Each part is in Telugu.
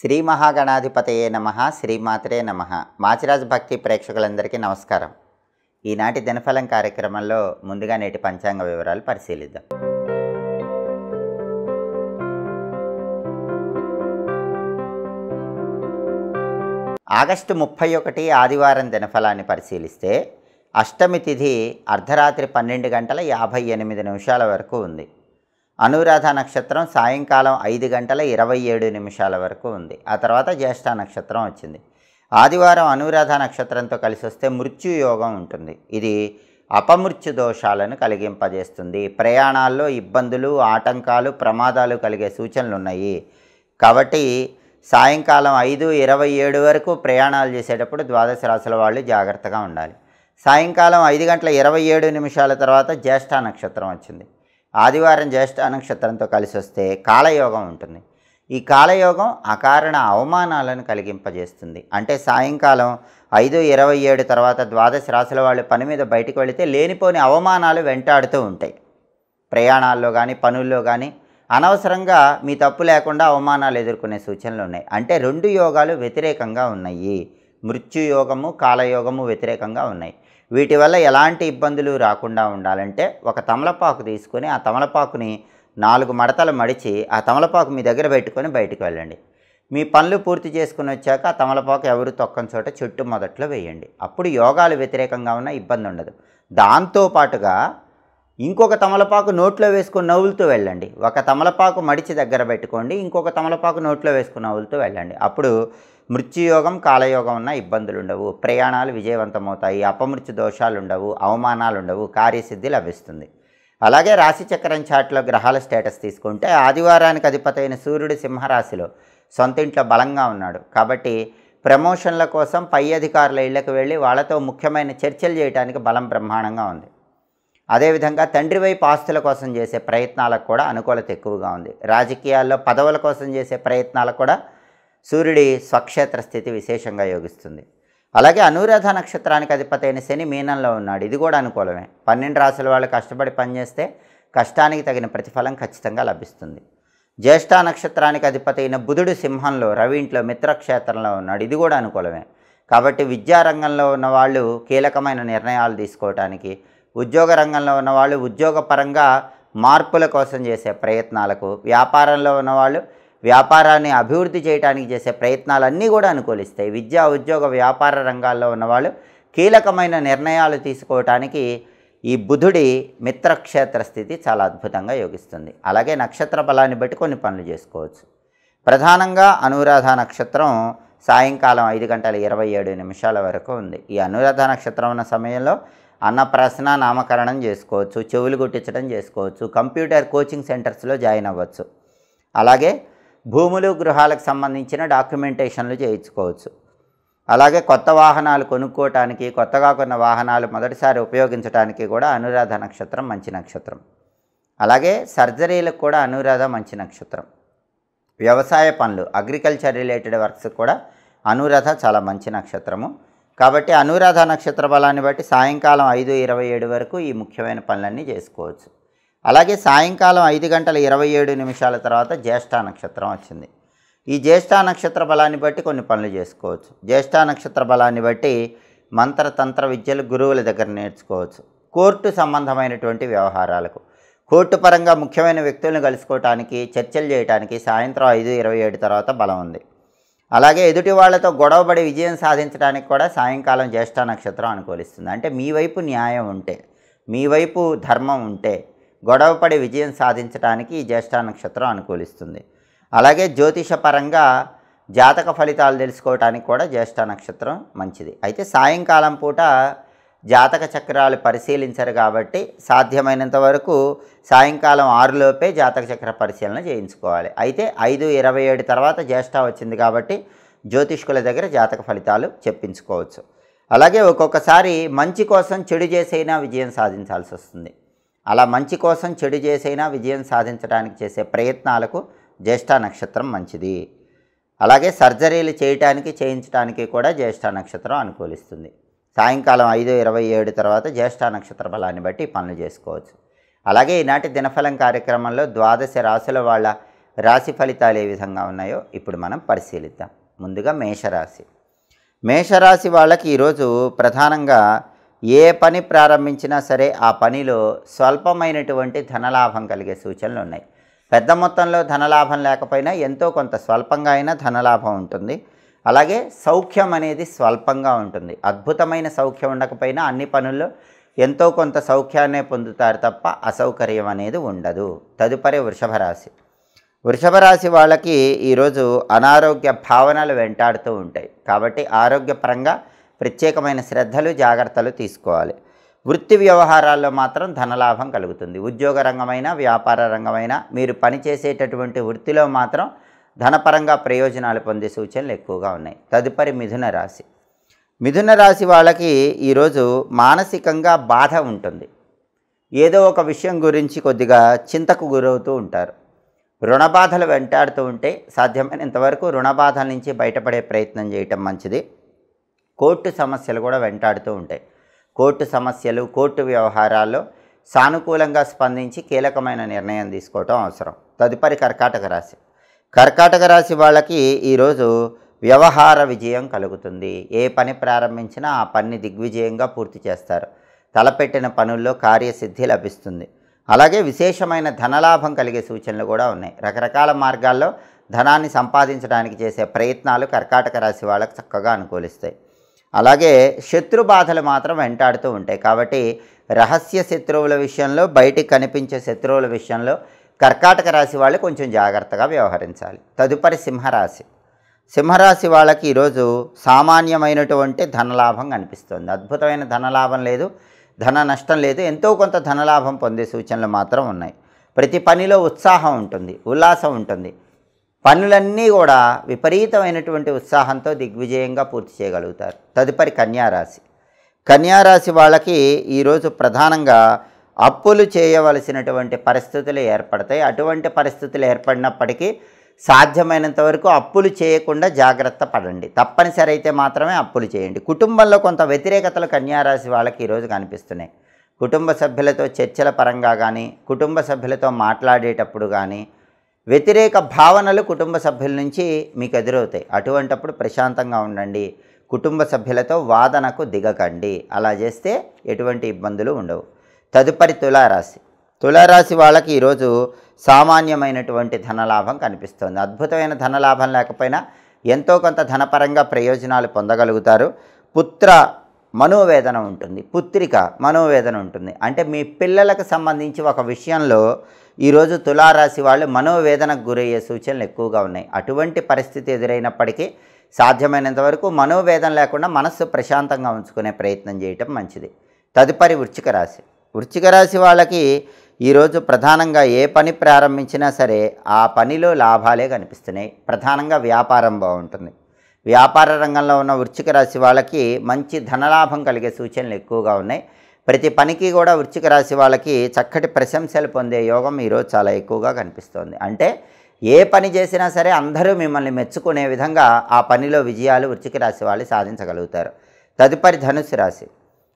శ్రీ మహాగణాధిపతయే నమః శ్రీమాత్రే నమః. మాచిరాజ్ భక్తి ప్రేక్షకులందరికీ నమస్కారం. ఈనాటి దినఫలం కార్యక్రమంలో ముందుగా నేటి పంచాంగ వివరాలు పరిశీలిద్దాం. ఆగస్టు 31 ఆదివారం దినఫలాన్ని పరిశీలిస్తే అష్టమి తిథి అర్ధరాత్రి 12 గంటల 58 నిమిషాల వరకు ఉంది. అనురాధ నక్షత్రం సాయంకాలం 5 గంటల 27 నిమిషాల వరకు ఉంది. ఆ తర్వాత జ్యేష్ఠ నక్షత్రం వచ్చింది. ఆదివారం అనురాధ నక్షత్రంతో కలిసి వస్తే మృత్యు యోగం ఉంటుంది. ఇది అపమృత్యు దోషాలను కలిగింపజేస్తుంది. ప్రయాణాల్లో ఇబ్బందులు, ఆటంకాలు, ప్రమాదాలు కలిగే సూచనలు ఉన్నాయి. కాబట్టి సాయంకాలం 5:27 వరకు ప్రయాణాలు చేసేటప్పుడు ద్వాదశ రాశుల వాళ్ళు జాగ్రత్తగా ఉండాలి. సాయంకాలం 5 గంటల 27 నిమిషాల తర్వాత జ్యేష్ఠ నక్షత్రం వచ్చింది. ఆదివారం జ్యేష్ఠ నక్షత్రంతో కలిసి వస్తే కాలయోగం ఉంటుంది. ఈ కాలయోగం అకారణ అవమానాలను కలిగింపజేస్తుంది. అంటే సాయంకాలం 5:27 తర్వాత ద్వాదశ రాశుల వాళ్ళు పని మీద బయటికి వెళితే లేనిపోని అవమానాలు వెంటాడుతూ ఉంటాయి. ప్రయాణాల్లో కానీ పనుల్లో కానీ అనవసరంగా మీ తప్పు లేకుండా అవమానాలు ఎదుర్కొనే సూచనలు ఉన్నాయి. అంటే రెండు యోగాలు వ్యతిరేకంగా ఉన్నాయి. మృత్యుయోగము, కాలయోగము వ్యతిరేకంగా ఉన్నాయి. వీటి వల్ల ఎలాంటి ఇబ్బందులు రాకుండా ఉండాలంటే ఒక తమలపాకు తీసుకొని ఆ తమలపాకుని 4 మడతలు మడిచి ఆ తమలపాకు మీ దగ్గర పెట్టుకొని బయటకు వెళ్ళండి. మీ పనులు పూర్తి చేసుకుని వచ్చాక ఆ తమలపాకు ఎవరు తొక్కని చోట చెట్టు మొదట్లో వేయండి. అప్పుడు యోగాలు వ్యతిరేకంగా ఉన్న ఇబ్బంది ఉండదు. దాంతోపాటుగా ఇంకొక తమలపాకు నోట్లో వేసుకొని నవ్వులుతూ వెళ్ళండి. ఒక తమలపాకు మడిచి దగ్గర పెట్టుకోండి, ఇంకొక తమలపాకు నోట్లో వేసుకుని నవ్వులుతూ వెళ్ళండి. అప్పుడు మృత్యుయోగం, కాలయోగం ఉన్న ఇబ్బందులు ఉండవు, ప్రయాణాలు విజయవంతమవుతాయి, అపమృత్యు దోషాలు ఉండవు, అవమానాలు ఉండవు, కార్యసిద్ధి లభిస్తుంది. అలాగే రాశిచక్రం చాట్లో గ్రహాల స్టేటస్ తీసుకుంటే ఆదివారానికి అధిపతి అయిన సూర్యుడు సింహరాశిలో సొంతింట్లో బలంగా ఉన్నాడు. కాబట్టి ప్రమోషన్ల కోసం పై అధికారుల ఇళ్లకు వెళ్ళి వాళ్ళతో ముఖ్యమైన చర్చలు చేయడానికి బలం బ్రహ్మాండంగా ఉంది. అదేవిధంగా తండ్రి వైపు ఆస్తుల కోసం చేసే ప్రయత్నాలకు కూడా అనుకూలత ఎక్కువగా ఉంది. రాజకీయాల్లో పదవుల కోసం చేసే ప్రయత్నాలకు కూడా సూర్యుడి స్వక్షేత్ర స్థితి విశేషంగా యోగిస్తుంది. అలాగే అనురాధ నక్షత్రానికి అధిపతి అయిన శని మీనంలో ఉన్నాడు. ఇది కూడా అనుకూలమే. 12 రాశుల వాళ్ళు కష్టపడి పనిచేస్తే కష్టానికి తగిన ప్రతిఫలం ఖచ్చితంగా లభిస్తుంది. జ్యేష్ఠ నక్షత్రానికి అధిపతి అయిన బుధుడు సింహంలో, రవి ఇంట్లో మిత్రక్షేత్రంలో ఉన్నాడు. ఇది కూడా అనుకూలమే. కాబట్టి విద్యారంగంలో ఉన్న వాళ్ళు కీలకమైన నిర్ణయాలు తీసుకోవటానికి, ఉద్యోగ రంగంలో ఉన్నవాళ్ళు ఉద్యోగపరంగా మార్పుల కోసం చేసే ప్రయత్నాలకు, వ్యాపారంలో ఉన్నవాళ్ళు వ్యాపారాన్ని అభివృద్ధి చేయడానికి చేసే ప్రయత్నాలన్నీ కూడా అనుకూలిస్తాయి. విద్యా, ఉద్యోగ, వ్యాపార రంగాల్లో ఉన్నవాళ్ళు కీలకమైన నిర్ణయాలు తీసుకోవటానికి ఈ బుధుడి మిత్రక్షేత్ర స్థితి చాలా అద్భుతంగా యోగిస్తుంది. అలాగే నక్షత్ర బలాన్ని బట్టి కొన్ని పనులు చేసుకోవచ్చు. ప్రధానంగా అనురాధ నక్షత్రం సాయంకాలం 5 గంటల 27 నిమిషాల వరకు ఉంది. ఈ అనురాధ నక్షత్రం ఉన్న సమయంలో అన్నప్రాసన, నామకరణం చేసుకోవచ్చు, చెవులు గుట్టించడం చేసుకోవచ్చు, కంప్యూటర్ కోచింగ్ సెంటర్స్లో జాయిన్ అవ్వచ్చు. అలాగే భూములు, గృహాలకు సంబంధించిన డాక్యుమెంటేషన్లు చేయించుకోవచ్చు. అలాగే కొత్త వాహనాలు కొనుక్కోవటానికి, కొత్తగా కొన్న వాహనాలు మొదటిసారి ఉపయోగించడానికి కూడా అనురాధ నక్షత్రం మంచి నక్షత్రం. అలాగే సర్జరీలకు కూడా అనురాధ మంచి నక్షత్రం. వ్యవసాయ పనులు, అగ్రికల్చర్ రిలేటెడ్ వర్క్స్ కూడా అనురాధ చాలా మంచి నక్షత్రము. కాబట్టి అనురాధ నక్షత్ర బలాన్ని బట్టి సాయంకాలం 5:27 వరకు ఈ ముఖ్యమైన పనులన్నీ చేసుకోవచ్చు. అలాగే సాయంకాలం 5 గంటల 27 నిమిషాల తర్వాత జ్యేష్ఠ నక్షత్రం వచ్చింది. ఈ జ్యేష్ఠ నక్షత్ర బలాన్ని బట్టి కొన్ని పనులు చేసుకోవచ్చు. జ్యేష్ఠ నక్షత్ర బలాన్ని బట్టి మంత్రతంత్ర విద్యలు గురువుల దగ్గర నేర్చుకోవచ్చు. కోర్టు సంబంధమైనటువంటి వ్యవహారాలకు, కోర్టు పరంగా ముఖ్యమైన వ్యక్తులను కలుసుకోవటానికి, చర్చలు చేయడానికి సాయంత్రం 5:27 తర్వాత బలం ఉంది. అలాగే ఎదుటి వాళ్లతో గొడవపడి విజయం సాధించడానికి కూడా సాయంకాలం జ్యేష్ఠ నక్షత్రం అనుకూలిస్తుంది. అంటే మీ వైపు న్యాయం ఉంటే, మీ వైపు ధర్మం ఉంటే గొడవపడి విజయం సాధించడానికి ఈ జ్యేష్ఠ నక్షత్రం అనుకూలిస్తుంది. అలాగే జ్యోతిషపరంగా జాతక ఫలితాలు తెలుసుకోవడానికి కూడా జ్యేష్ఠ నక్షత్రం మంచిది. అయితే సాయంకాలం పూట జాతక చక్రాలు పరిశీలించరు కాబట్టి సాధ్యమైనంత వరకు సాయంకాలం 6 లోపే జాతక చక్ర పరిశీలన చేయించుకోవాలి. అయితే 5:27 తర్వాత జ్యేష్ఠ వచ్చింది కాబట్టి జ్యోతిష్కుల దగ్గర జాతక ఫలితాలు చెప్పించుకోవచ్చు. అలాగే ఒక్కొక్కసారి మంచి కోసం చెడు చేసైనా విజయం సాధించాల్సి వస్తుంది. అలా మంచి కోసం చెడు చేసైనా విజయం సాధించడానికి చేసే ప్రయత్నాలకు జ్యేష్ఠ నక్షత్రం మంచిది. అలాగే సర్జరీలు చేయటానికి, చేయించడానికి కూడా జ్యేష్ఠ నక్షత్రం అనుకూలిస్తుంది. సాయంకాలం 5:27 తర్వాత జ్యేష్ఠ నక్షత్ర బలాన్ని బట్టి పనులు చేసుకోవచ్చు. అలాగే ఈనాటి దినఫలం కార్యక్రమంలో ద్వాదశ రాశుల వాళ్ళ రాశి ఫలితాలు ఏ విధంగా ఉన్నాయో ఇప్పుడు మనం పరిశీలిద్దాం. ముందుగా మేషరాశి. మేషరాశి వాళ్ళకి ఈరోజు ప్రధానంగా ఏ పని ప్రారంభించినా సరే ఆ పనిలో స్వల్పమైనటువంటి ధనలాభం కలిగే సూచనలు ఉన్నాయి. పెద్ద మొత్తంలో ధనలాభం లేకపోయినా ఎంతో కొంత స్వల్పంగా అయినా ధనలాభం ఉంటుంది. అలాగే సౌఖ్యం అనేది స్వల్పంగా ఉంటుంది. అద్భుతమైన సౌఖ్యం ఉండకపోయినా అన్ని పనుల్లో ఎంతో కొంత సౌఖ్యాన్నే పొందుతారు తప్ప అసౌకర్యం అనేది ఉండదు. తదుపరి వృషభ రాశి. వృషభ రాశి వాళ్ళకి ఈరోజు అనారోగ్య భావనలు వెంటాడుతూ ఉంటాయి. కాబట్టి ఆరోగ్యపరంగా ప్రత్యేకమైన శ్రద్ధలు జాగ్రత్తలు తీసుకోవాలి. వృత్తి వ్యవహారాల్లో మాత్రం ధనలాభం కలుగుతుంది. ఉద్యోగ రంగమైన వ్యాపార రంగమైన మీరు పనిచేసేటటువంటి వృత్తిలో మాత్రం ధనపరంగా ప్రయోజనాలు పొందే సూచనలు ఎక్కువగా ఉన్నాయి. తదుపరి మిథున రాశి. మిథున రాశి వాళ్ళకి ఈరోజు మానసికంగా బాధ ఉంటుంది. ఏదో ఒక విషయం గురించి కొద్దిగా చింతకు గురవుతూ ఉంటారు. రుణబాధలు వెంటాడుతూ ఉంటే సాధ్యమైనంతవరకు రుణబాధల నుంచి బయటపడే ప్రయత్నం చేయటం మంచిది. కోర్టు సమస్యలు కూడా వెంటాడుతూ ఉంటాయి. కోర్టు సమస్యలు, కోర్టు వ్యవహారాల్లో సానుకూలంగా స్పందించి కీలకమైన నిర్ణయం తీసుకోవటం అవసరం. తదుపరి కర్కాటక రాశి. కర్కాటక రాశి వాళ్ళకి ఈరోజు వ్యవహార విజయం కలుగుతుంది. ఏ పని ప్రారంభించినా ఆ పనిని దిగ్విజయంగా పూర్తి చేస్తారు. తలపెట్టిన పనుల్లో కార్యసిద్ధి లభిస్తుంది. అలాగే విశేషమైన ధనలాభం కలిగే సూచనలు కూడా ఉన్నాయి. రకరకాల మార్గాల్లో ధనాన్ని సంపాదించడానికి చేసే ప్రయత్నాలు కర్కాటక రాశి వాళ్ళకి చక్కగా అనుకూలిస్తాయి. అలాగే శత్రు బాధలు మాత్రం వెంటాడుతూ ఉంటాయి. కాబట్టి రహస్య శత్రువుల విషయంలో, బయటికి కనిపించే శత్రువుల విషయంలో కర్కాటక రాశి వాళ్ళు కొంచెం జాగ్రత్తగా వ్యవహరించాలి. తదుపరి సింహరాశి. సింహరాశి వాళ్ళకి ఈరోజు సామాన్యమైనటువంటి ధనలాభం కనిపిస్తుంది. అద్భుతమైన ధనలాభం లేదు, ధన నష్టం లేదు, ఎంతో కొంత ధనలాభం పొందే సూచనలు మాత్రం ఉన్నాయి. ప్రతి పనిలో ఉత్సాహం ఉంటుంది, ఉల్లాసం ఉంటుంది. పనులన్నీ కూడా విపరీతమైనటువంటి ఉత్సాహంతో దిగ్విజయంగా పూర్తి చేయగలుగుతారు. తదుపరి కన్యారాశి. కన్యారాశి వాళ్ళకి ఈరోజు ప్రధానంగా అప్పులు చేయవలసినటువంటి పరిస్థితులు ఏర్పడతాయి. అటువంటి పరిస్థితులు ఏర్పడినప్పటికీ సాధ్యమైనంత వరకు అప్పులు చేయకుండా జాగ్రత్త పడండి. తప్పనిసరి అయితే మాత్రమే అప్పులు చేయండి. కుటుంబంలో కొంత వ్యతిరేకతలు కన్యారాశి వాళ్ళకి ఈరోజు కనిపిస్తున్నాయి. కుటుంబ సభ్యులతో చర్చల పరంగా కానీ, కుటుంబ సభ్యులతో మాట్లాడేటప్పుడు కానీ వ్యతిరేక భావనలు కుటుంబ సభ్యుల నుంచి మీకు ఎదురవుతాయి. అటువంటప్పుడు ప్రశాంతంగా ఉండండి. కుటుంబ సభ్యులతో వాదనకు దిగకండి. అలా చేస్తే ఎటువంటి ఇబ్బందులు ఉండవు. తదుపరి తులారాశి. తులారాశి వాళ్ళకి ఈరోజు సామాన్యమైనటువంటి ధనలాభం కనిపిస్తుంది. అద్భుతమైన ధనలాభం లేకపోయినా ఎంతో కొంత ధనపరంగా ప్రయోజనాలు పొందగలుగుతారు. పుత్ర మనోవేదన ఉంటుంది, పుత్రిక మనోవేదన ఉంటుంది. అంటే మీ పిల్లలకు సంబంధించి ఒక విషయంలో ఈరోజు తులారాశి వాళ్ళు మనోవేదనకు గురయ్యే సూచనలు ఎక్కువగా ఉన్నాయి. అటువంటి పరిస్థితి ఎదురైనప్పటికీ సాధ్యమైనంత వరకు మనోవేదన లేకుండా మనస్సు ప్రశాంతంగా ఉంచుకునే ప్రయత్నం చేయటం మంచిది. తదుపరి వృశ్చిక రాశి. వృశ్చిక రాశి వాళ్ళకి ఈరోజు ప్రధానంగా ఏ పని ప్రారంభించినా సరే ఆ పనిలో లాభాలే కనిపిస్తున్నాయి. ప్రధానంగా వ్యాపారం బాగుంటుంది. వ్యాపార రంగంలో ఉన్న వృశ్చిక రాశి వాళ్ళకి మంచి ధనలాభం కలిగే సూచనలు ఎక్కువగా ఉన్నాయి. ప్రతి పనికి కూడా వృశ్చిక రాశి వాళ్ళకి చక్కటి ప్రశంసలు పొందే యోగం ఈరోజు చాలా ఎక్కువగా కనిపిస్తోంది. అంటే ఏ పని చేసినా సరే అందరూ మిమ్మల్ని మెచ్చుకునే విధంగా ఆ పనిలో విజయాలు వృశ్చిక రాశి వాళ్ళు సాధించగలుగుతారు. తదుపరి ధనుస్సు రాశి.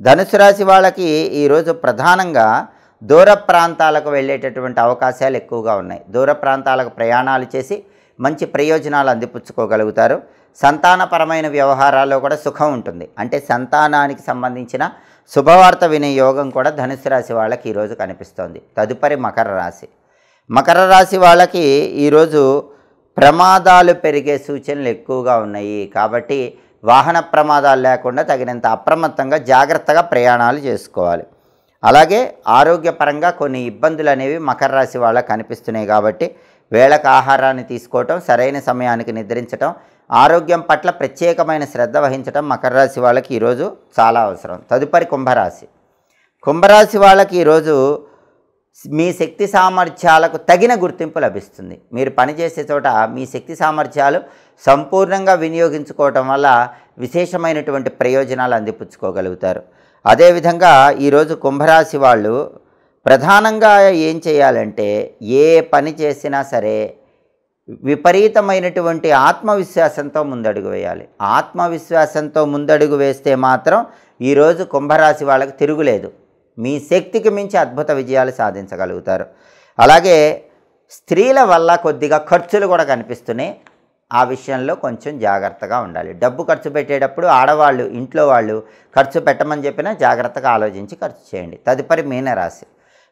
ధనుస్సు రాశి వాళ్ళకి ఈరోజు ప్రధానంగా దూర ప్రాంతాలకు వెళ్ళేటటువంటి అవకాశాలు ఎక్కువగా ఉన్నాయి. దూర ప్రాంతాలకు ప్రయాణాలు చేసి మంచి ప్రయోజనాలు అందిపుచ్చుకోగలుగుతారు. సంతానపరమైన వ్యవహారాల్లో కూడా సుఖం ఉంటుంది. అంటే సంతానానికి సంబంధించిన శుభవార్త వినే యోగం కూడా ధనుస్సు రాశి వాళ్ళకి ఈరోజు కనిపిస్తోంది. తదుపరి మకర రాశి. మకర రాశి వాళ్ళకి ఈరోజు ప్రమాదాలు పెరిగే సూచనలు ఎక్కువగా ఉన్నాయి. కాబట్టి వాహన ప్రమాదాలు లేకుండా తగినంత అప్రమత్తంగా జాగ్రత్తగా ప్రయాణాలు చేసుకోవాలి. అలాగే ఆరోగ్యపరంగా కొన్ని ఇబ్బందులు అనేవి మకర రాశి వాళ్ళకి కనిపిస్తున్నాయి. కాబట్టి వేళకు ఆహారాన్ని తీసుకోవటం, సరైన సమయానికి నిద్రించటం, ఆరోగ్యం పట్ల ప్రత్యేకమైన శ్రద్ధ వహించడం మకర రాశి వాళ్ళకి ఈరోజు చాలా అవసరం. తదుపరి కుంభరాశి. కుంభరాశి వాళ్ళకి ఈరోజు మీ శక్తి సామర్థ్యాలకు తగిన గుర్తింపు లభిస్తుంది. మీరు పనిచేసే చోట మీ శక్తి సామర్థ్యాలు సంపూర్ణంగా వినియోగించుకోవటం వల్ల విశేషమైనటువంటి ప్రయోజనాలు అందిపుచ్చుకోగలుగుతారు. అదేవిధంగా ఈరోజు కుంభరాశి వాళ్ళు ప్రధానంగా ఏం చేయాలంటే ఏ పని చేసినా సరే విపరీతమైనటువంటి ఆత్మవిశ్వాసంతో ముందడుగు వేయాలి. ఆత్మవిశ్వాసంతో ముందడుగు వేస్తే మాత్రం ఈరోజు కుంభరాశి వాళ్ళకి తిరుగులేదు. మీ శక్తికి మించి అద్భుత విజయాలు సాధించగలుగుతారు. అలాగే స్త్రీల వల్ల కొద్దిగా ఖర్చులు కూడా కనిపిస్తున్నాయి. ఆ విషయంలో కొంచెం జాగ్రత్తగా ఉండాలి. డబ్బు ఖర్చు పెట్టేటప్పుడు ఆడవాళ్ళు ఇంట్లో వాళ్ళు ఖర్చు పెట్టమని చెప్పినా జాగ్రత్తగా ఆలోచించి ఖర్చు చేయండి. తదుపరి మీనరాశి.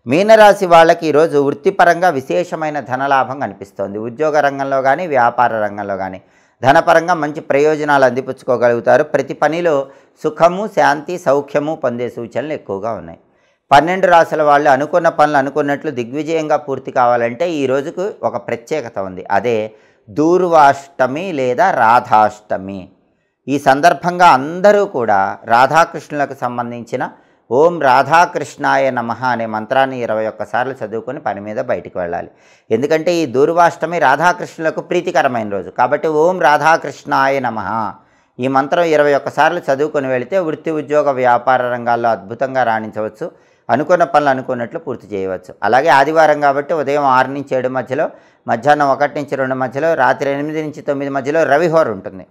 మీనరాశి వాళ్ళకి ఈరోజు వృత్తిపరంగా విశేషమైన ధనలాభం కనిపిస్తోంది. ఉద్యోగ రంగంలో కానీ వ్యాపార రంగంలో కానీ ధనపరంగా మంచి ప్రయోజనాలు అందిపుచ్చుకోగలుగుతారు. ప్రతి పనిలో సుఖము, శాంతి, సౌఖ్యము పొందే సూచనలు ఎక్కువగా ఉన్నాయి. 12 రాశుల వాళ్ళు అనుకున్న పనులు అనుకున్నట్లు దిగ్విజయంగా పూర్తి కావాలంటే ఈ రోజుకు ఒక ప్రత్యేకత ఉంది. అదే దూర్వాష్టమి లేదా రాధాష్టమి. ఈ సందర్భంగా అందరూ కూడా రాధాకృష్ణులకు సంబంధించిన ఓం రాధాకృష్ణాయ నమః అనే మంత్రాన్ని 21 సార్లు చదువుకొని పని మీద బయటికి వెళ్ళాలి. ఎందుకంటే ఈ దూర్వాష్టమి రాధాకృష్ణులకు ప్రీతికరమైన రోజు కాబట్టి ఓం రాధాకృష్ణాయ నమః ఈ మంత్రం 21 సార్లు చదువుకొని వెళితే వృత్తి, ఉద్యోగ, వ్యాపార రంగాల్లో అద్భుతంగా రాణించవచ్చు. అనుకున్న పనులు అనుకున్నట్లు పూర్తి చేయవచ్చు. అలాగే ఆదివారం కాబట్టి ఉదయం 6 నుంచి 7 మధ్యలో, మధ్యాహ్నం 1 నుంచి 2 మధ్యలో, రాత్రి 8 నుంచి 9 మధ్యలో రవిహోర ఉంటుంది.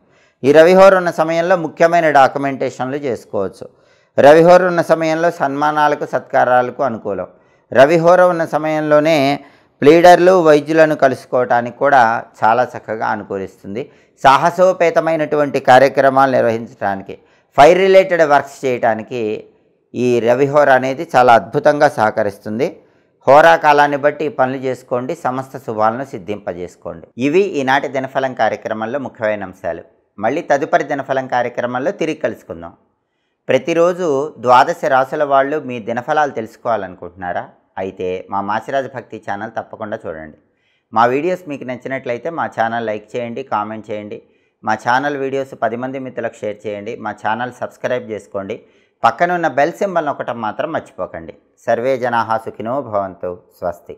ఈ రవిహోర ఉన్న సమయంలో ముఖ్యమైన డాక్యుమెంటేషన్లు చేసుకోవచ్చు. రవిహోర ఉన్న సమయంలో సన్మానాలకు, సత్కారాలకు అనుకూలం. రవిహోర ఉన్న సమయంలోనే ప్లీడర్లు, వైద్యులను కలుసుకోవటానికి కూడా చాలా చక్కగా అనుకూలిస్తుంది. సాహసోపేతమైనటువంటి కార్యక్రమాలు నిర్వహించడానికి, ఫైర్ రిలేటెడ్ వర్క్స్ చేయడానికి ఈ రవిహోర అనేది చాలా అద్భుతంగా సహకరిస్తుంది. హోరా కాలాన్ని బట్టి పనులు చేసుకోండి, సమస్త శుభాలను సిద్ధింపజేసుకోండి. ఇవి ఈనాటి దినఫలం కార్యక్రమంలో ముఖ్యమైన అంశాలు. మళ్ళీ తదుపరి దినఫలం కార్యక్రమంలో తిరిగి కలుసుకుందాం. ప్రతిరోజు 12 రాశుల వాళ్ళు మీ దినఫలాలు తెలుసుకోవాలనుకుంటున్నారా? అయితే మా మాచిరాజు భక్తి ఛానల్ తప్పకుండా చూడండి. మా వీడియోస్ మీకు నచ్చినట్లయితే మా ఛానల్ లైక్ చేయండి, కామెంట్ చేయండి. మా ఛానల్ వీడియోస్ 10 మంది మిత్రులకు షేర్ చేయండి. మా ఛానల్ సబ్స్క్రైబ్ చేసుకోండి. పక్కన ఉన్న బెల్ సింబల్ నొక్కటం మాత్రం మర్చిపోకండి. సర్వే జనాః సుఖినో భవంతు. స్వస్తి.